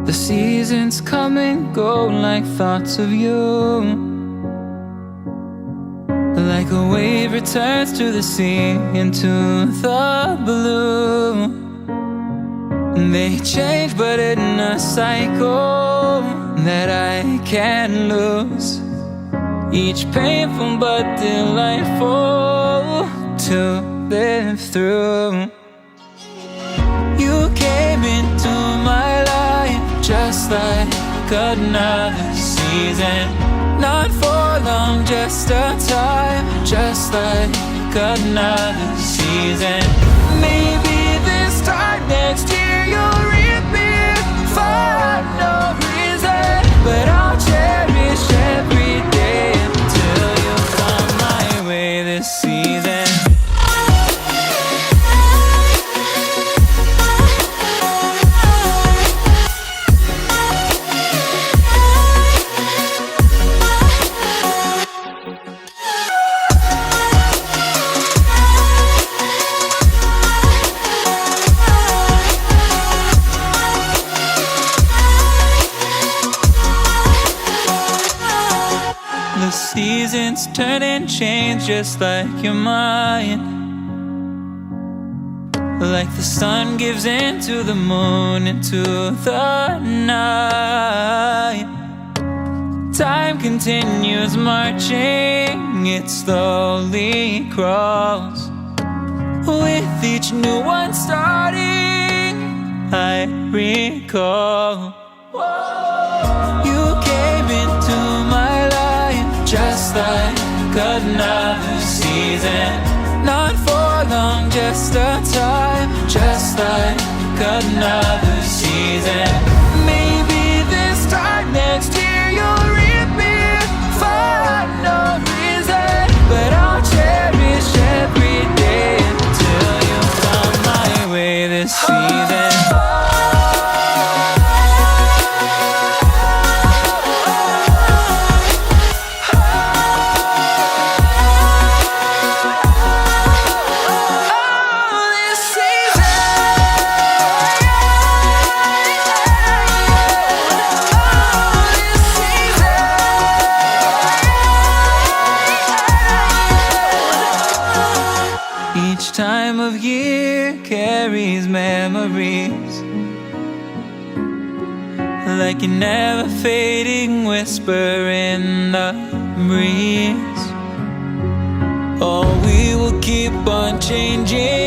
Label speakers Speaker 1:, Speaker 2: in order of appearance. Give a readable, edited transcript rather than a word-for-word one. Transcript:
Speaker 1: The seasons come and go like thoughts of you. Like a wave returns to the sea, into the blue. They change but in a cycle that I can't lose. Each painful but delightful to live through. You came into my life just like another season. Not for long, just a time, just like another season. Maybe this time next year you'll reappear for no reason, but I'll cherish every day until you come my way this season. The seasons turn and change just like your mind. Like the sun gives into the moon, into the night. Time continues marching, it slowly crawls. With each new one starting, I recall. You came into my life just like another season. Not for long, just a time, just like another season. Maybe this time next year you'll reappear for no reason, but I'll cherish every day until you come my way this season. Each time of year carries memories, like a never fading whisper in the breeze. Oh, we will keep on changing